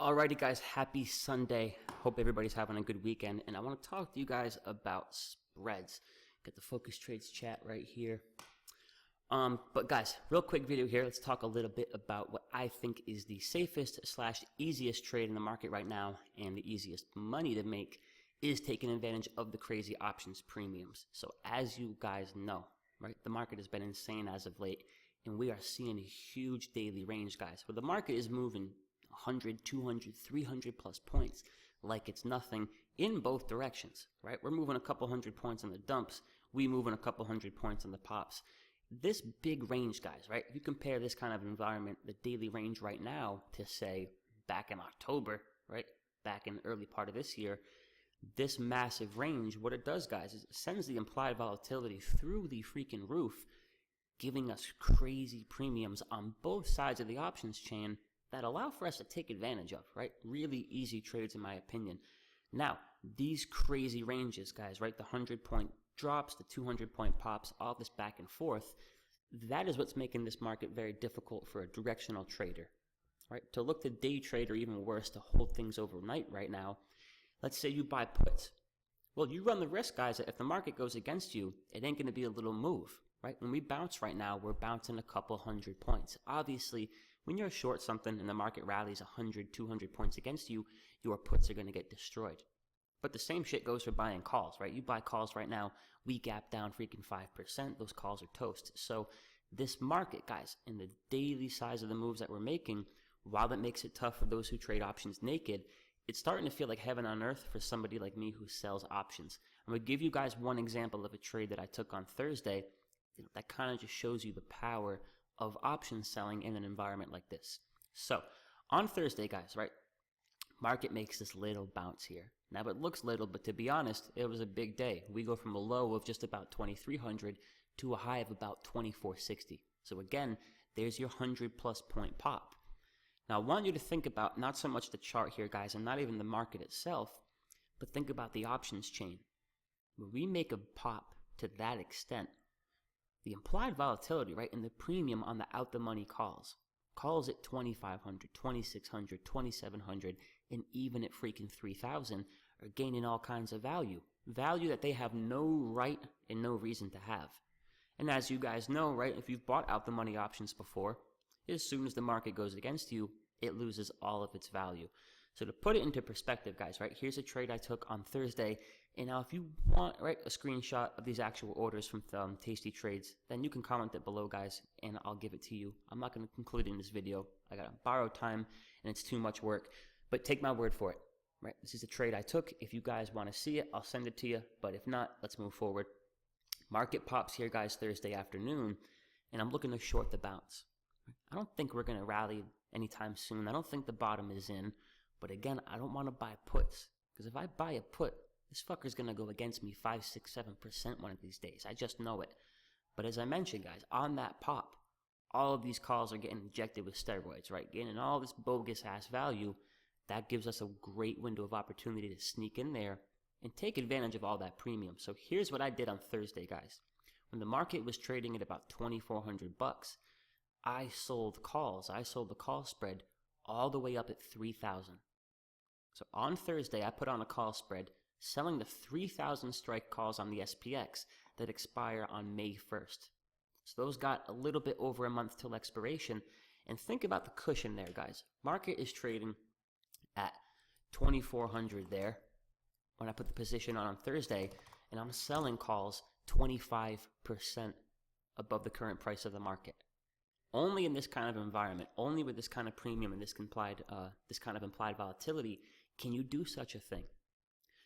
Alrighty guys, happy Sunday. Hope everybody's having a good weekend. And I want to talk to you guys about spreads. Get the focus trades chat right here. But guys, real quick video here. Let's talk a little bit about what I think is the safest / easiest trade in the market right now, and the easiest money to make is taking advantage of the crazy options premiums. So as you guys know, right, the market has been insane as of late, and we are seeing a huge daily range, guys, where the market is moving 100, 200, 300 plus points like it's nothing in both directions, right? We're moving a couple hundred points on the dumps. We moving a couple hundred points on the pops. This big range, guys, right? If you compare this kind of environment, the daily range right now, to say back in October, right? Back in the early part of this year, this massive range, what it does, guys, is it sends the implied volatility through the freaking roof, giving us crazy premiums on both sides of the options chain that allow for us to take advantage of, right? Really easy trades, in my opinion. Now, these crazy ranges, guys, right? The 100-point drops, the 200-point pops, all this back and forth, that is what's making this market very difficult for a directional trader, right? To look to day trade, or even worse, to hold things overnight right now. Let's say you buy puts. Well, you run the risk, guys, that if the market goes against you, it ain't going to be a little move, right? When we bounce right now, we're bouncing a couple hundred points. Obviously, when you're short something and the market rallies 100, 200 points against you, your puts are going to get destroyed. But the same shit goes for buying calls, right? You buy calls right now, we gap down freaking 5%, those calls are toast. So this market, guys, and the daily size of the moves that we're making, while that makes it tough for those who trade options naked, it's starting to feel like heaven on earth for somebody like me who sells options. I'm going to give you guys one example of a trade that I took on Thursday that kind of just shows you the power of option selling in an environment like this. So on Thursday, guys, right, market makes this little bounce here. Now it looks little, but to be honest, it was a big day. We go from a low of just about 2,300 to a high of about 2,460. So again, there's your 100+ point pop. Now I want you to think about not so much the chart here, guys, and not even the market itself, but think about the options chain. When we make a pop to that extent, the implied volatility, right, and the premium on the out-the-money calls at 2,500, 2,600, 2,700, and even at freaking 3,000 are gaining all kinds of value that they have no right and no reason to have. And as you guys know, right, if you've bought out-the-money options before, as soon as the market goes against you, it loses all of its value. So to put it into perspective, guys, right, here's a trade I took on Thursday. And now if you want, right, a screenshot of these actual orders from Tasty Trades, then you can comment it below, guys, and I'll give it to you. I'm not going to conclude in this video. I got to borrow time, and it's too much work. But take my word for it, right? This is a trade I took. If you guys want to see it, I'll send it to you. But if not, let's move forward. Market pops here, guys, Thursday afternoon, and I'm looking to short the bounce. I don't think we're going to rally anytime soon. I don't think the bottom is in. But again, I don't want to buy puts, because if I buy a put, this fucker's going to go against me 5, 6, 7% one of these days. I just know it. But as I mentioned, guys, on that pop, all of these calls are getting injected with steroids, right? Getting all this bogus-ass value. That gives us a great window of opportunity to sneak in there and take advantage of all that premium. So here's what I did on Thursday, guys. When the market was trading at about $2,400, I sold calls. I sold the call spread all the way up at 3,000. So on Thursday, I put on a call spread selling the 3,000 strike calls on the SPX that expire on May 1st. So those got a little bit over a month till expiration. And think about the cushion there, guys. Market is trading at 2,400 there when I put the position on Thursday, and I'm selling calls 25% above the current price of the market. Only in this kind of environment, only with this kind of premium and this kind of implied volatility, can you do such a thing.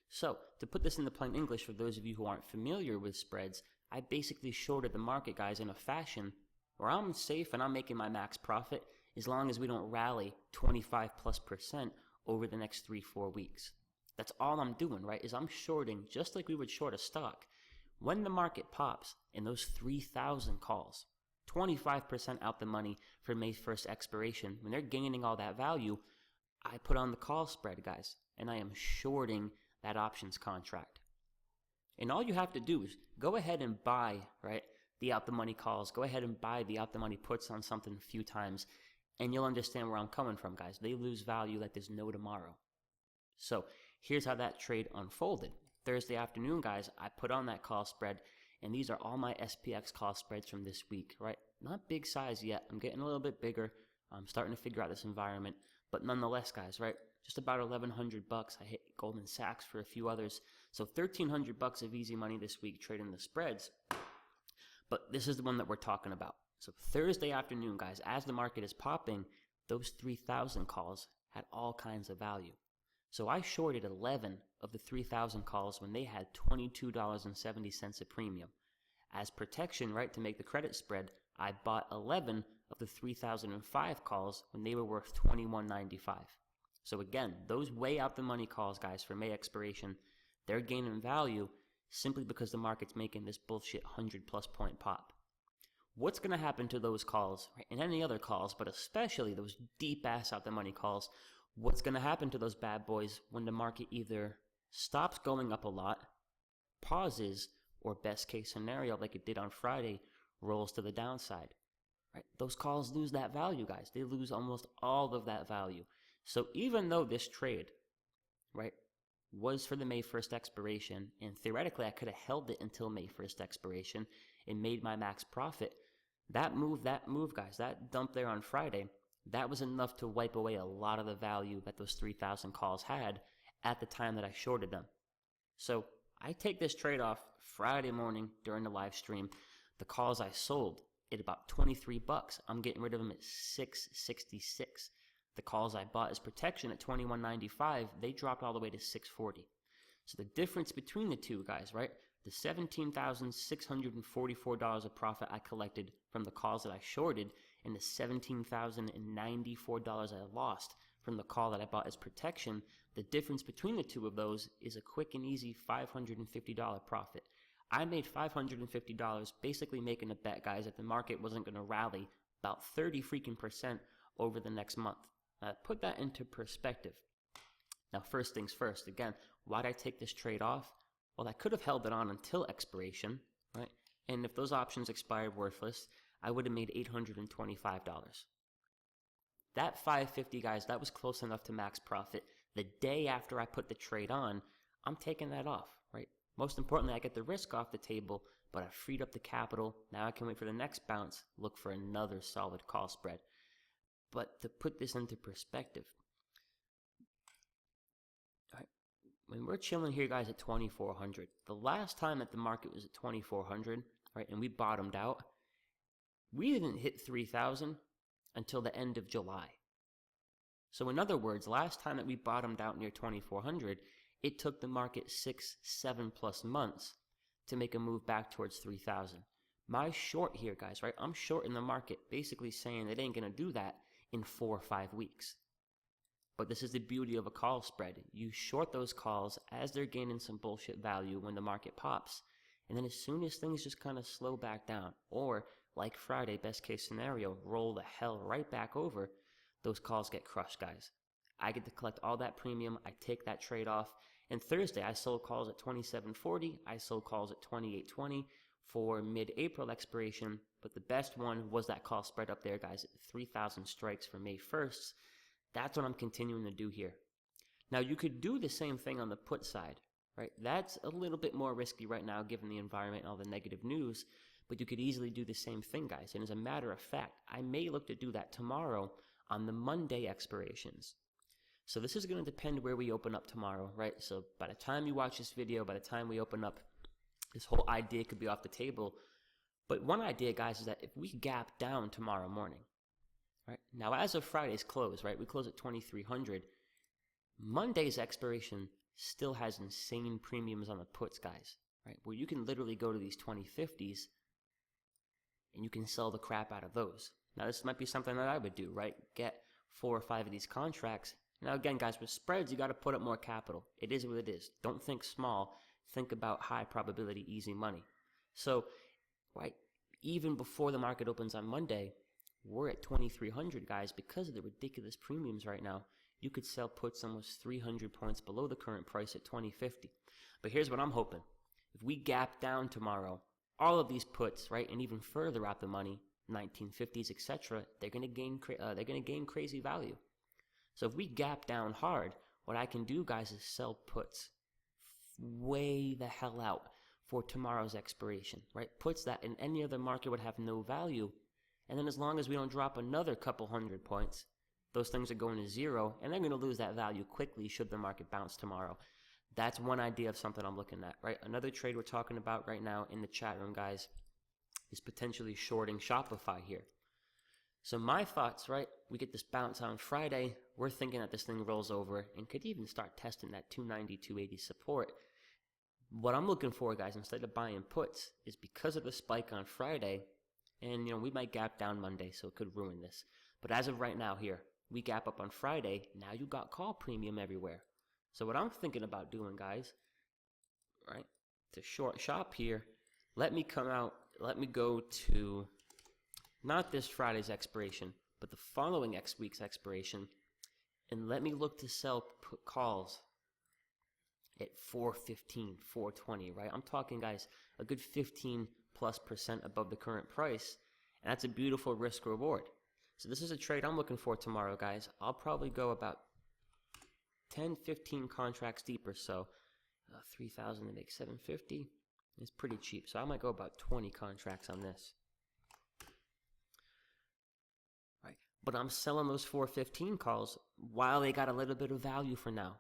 So, to put this into plain English for those of you who aren't familiar with spreads, I basically shorted the market, guys, in a fashion where I'm safe and I'm making my max profit as long as we don't rally 25+% over the next 3-4 weeks. That's all I'm doing, right, is I'm shorting just like we would short a stock. When the market pops in those 3,000 calls, 25% out the money for May 1st expiration, when they're gaining all that value, I put on the call spread, guys, and I am shorting that options contract. And all you have to do is go ahead and buy, right, the out the money calls. Go ahead and buy the out the money puts on something a few times. And you'll understand where I'm coming from, guys. They lose value like there's no tomorrow. So here's how that trade unfolded. Thursday afternoon, guys, I put on that call spread, and these are all my SPX call spreads from this week, right? Not big size yet. I'm getting a little bit bigger. I'm starting to figure out this environment. But nonetheless, guys, right? Just about $1,100. I hit Goldman Sachs for a few others. So $1,300 of easy money this week trading the spreads. But this is the one that we're talking about. So Thursday afternoon, guys, as the market is popping, those 3,000 calls had all kinds of value. So I shorted 11 of the 3,000 calls when they had $22.70 a premium. As protection, right, to make the credit spread, I bought 11 of the 3,005 calls when they were worth $21.95. So again, those way out the money calls, guys, for May expiration, they're gaining value simply because the market's making this bullshit 100+ point pop. What's going to happen to those calls, right, and any other calls, but especially those deep ass out the money calls? What's going to happen to those bad boys when the market either stops going up a lot, pauses, or best case scenario, like it did on Friday, rolls to the downside? Right? Those calls lose that value, guys. They lose almost all of that value. So even though this trade, right, was for the May 1st expiration, and theoretically I could have held it until May 1st expiration and made my max profit, that move, guys, that dump there on Friday, that was enough to wipe away a lot of the value that those 3,000 calls had at the time that I shorted them. So I take this trade off Friday morning during the live stream. The calls I sold at about $23, I'm getting rid of them at $6.66. The calls I bought as protection at $21.95, they dropped all the way to $6.40. So the difference between the two, guys, right? The $17,644 of profit I collected from the calls that I shorted and the $17,094 I lost from the call that I bought as protection, the difference between the two of those is a quick and easy $550 profit. I made $550 basically making a bet, guys, that the market wasn't going to rally about 30% over the next month. Put that into perspective. Now, first things first, again, why'd I take this trade off? Well, I could have held it on until expiration, right? And if those options expired worthless, I would have made $825. That $550, guys, that was close enough to max profit. The day after I put the trade on, I'm taking that off, right? Most importantly, I get the risk off the table, but I freed up the capital. Now I can wait for the next bounce, look for another solid call spread. But to put this into perspective, right, when we're chilling here, guys, at 2,400, the last time that the market was at 2,400, right, and we bottomed out, we didn't hit 3,000 until the end of July. So in other words, last time that we bottomed out near 2,400, it took the market 6-7+ months to make a move back towards 3,000. My short here, guys, right, I'm short in the market, basically saying it ain't going to do that in 4 or 5 weeks. But this is the beauty of a call spread. You short those calls as they're gaining some bullshit value when the market pops. And then as soon as things just kind of slow back down, or like Friday, best case scenario, roll the hell right back over, those calls get crushed, guys. I get to collect all that premium. I take that trade off. And Thursday, I sold calls at $27.40. I sold calls at $28.20 for mid-April expiration. But the best one was that call spread up there, guys, at 3,000 strikes for May 1st. That's what I'm continuing to do here. Now, you could do the same thing on the put side, right? That's a little bit more risky right now given the environment and all the negative news, but you could easily do the same thing, guys. And as a matter of fact, I may look to do that tomorrow on the Monday expirations. So this is going to depend where we open up tomorrow, right? So by the time you watch this video, by the time we open up, this whole idea could be off the table. But one idea, guys, is that if we gap down tomorrow morning, right? Now, as of Friday's close, right? We close at 2,300. Monday's expiration still has insane premiums on the puts, guys, right? Where you can literally go to these 2050s and you can sell the crap out of those. Now, this might be something that I would do, right? Get 4 or 5 of these contracts. Now, again, guys, with spreads, you got to put up more capital. It is what it is. Don't think small. Think about high probability, easy money. So, right, even before the market opens on Monday, we're at 2,300, guys, because of the ridiculous premiums right now. You could sell puts almost 300 points below the current price at 2050. But here's what I'm hoping. If we gap down tomorrow, all of these puts, right, and even further out the money, 1950s, etc., they're going to gain crazy value. So if we gap down hard, what I can do, guys, is sell puts way the hell out for tomorrow's expiration, right? Puts that in any other market would have no value. And then as long as we don't drop another couple hundred points, those things are going to zero, and they're going to lose that value quickly should the market bounce tomorrow. That's one idea of something I'm looking at, right? Another trade we're talking about right now in the chat room, guys, is potentially shorting Shopify here. So my thoughts, right, we get this bounce on Friday. We're thinking that this thing rolls over and could even start testing that 290, 280 support. What I'm looking for, guys, instead of buying puts, is because of the spike on Friday, and, we might gap down Monday, so it could ruin this. But as of right now here, we gap up on Friday. Now you got call premium everywhere. So what I'm thinking about doing, guys, right, to short shop here, let me come out, let me go to not this Friday's expiration, but the following week's expiration, and let me look to sell put calls at 415, 420, right? I'm talking, guys, a good 15+% above the current price, and that's a beautiful risk reward. So this is a trade I'm looking for tomorrow, guys. I'll probably go about 10, 15 contracts deep or so. 3,000 to make 750 is pretty cheap, so I might go about 20 contracts on this. Right, but I'm selling those 415 calls while they got a little bit of value for now.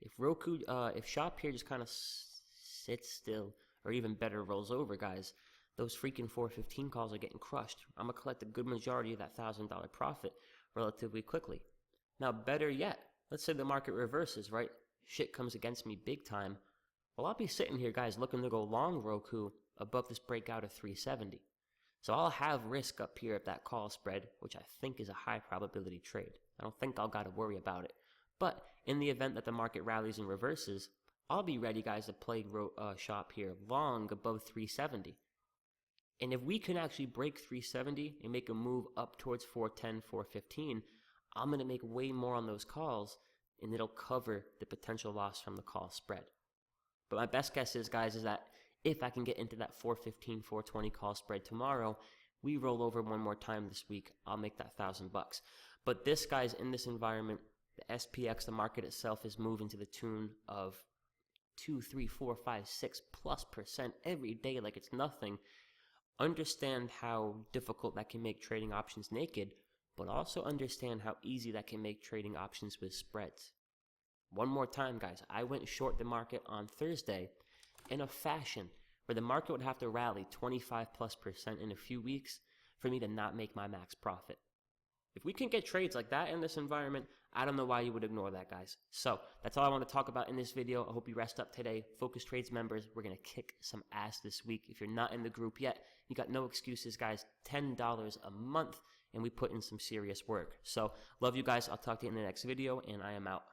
If Shop here just kind of sits still, or even better, rolls over, guys, those freaking 415 calls are getting crushed. I'm going to collect a good majority of that $1,000 profit relatively quickly. Now, better yet, let's say the market reverses, right? Shit comes against me big time. Well, I'll be sitting here, guys, looking to go long Roku above this breakout of 370. So I'll have risk up here at that call spread, which I think is a high probability trade. I don't think I'll got to worry about it. But in the event that the market rallies and reverses, I'll be ready, guys, to play Shop here long above 370. And if we can actually break 370 and make a move up towards 410, 415, I'm going to make way more on those calls, and it'll cover the potential loss from the call spread. But my best guess is, guys, is that if I can get into that 415, 420 call spread tomorrow, we roll over one more time this week, I'll make that $1,000. But this, guys, in this environment, the SPX, the market itself, is moving to the tune of 2, 3, 4, 5, 6+% every day like it's nothing. Understand how difficult that can make trading options naked, but also understand how easy that can make trading options with spreads. One more time, guys, I went short the market on Thursday in a fashion where the market would have to rally 25+% in a few weeks for me to not make my max profit. If we can get trades like that in this environment, I don't know why you would ignore that, guys. So that's all I want to talk about in this video. I hope you rest up today. Focus Trades members, we're going to kick some ass this week. If you're not in the group yet, you got no excuses, guys. $10 a month, and we put in some serious work. So love you guys. I'll talk to you in the next video, and I am out.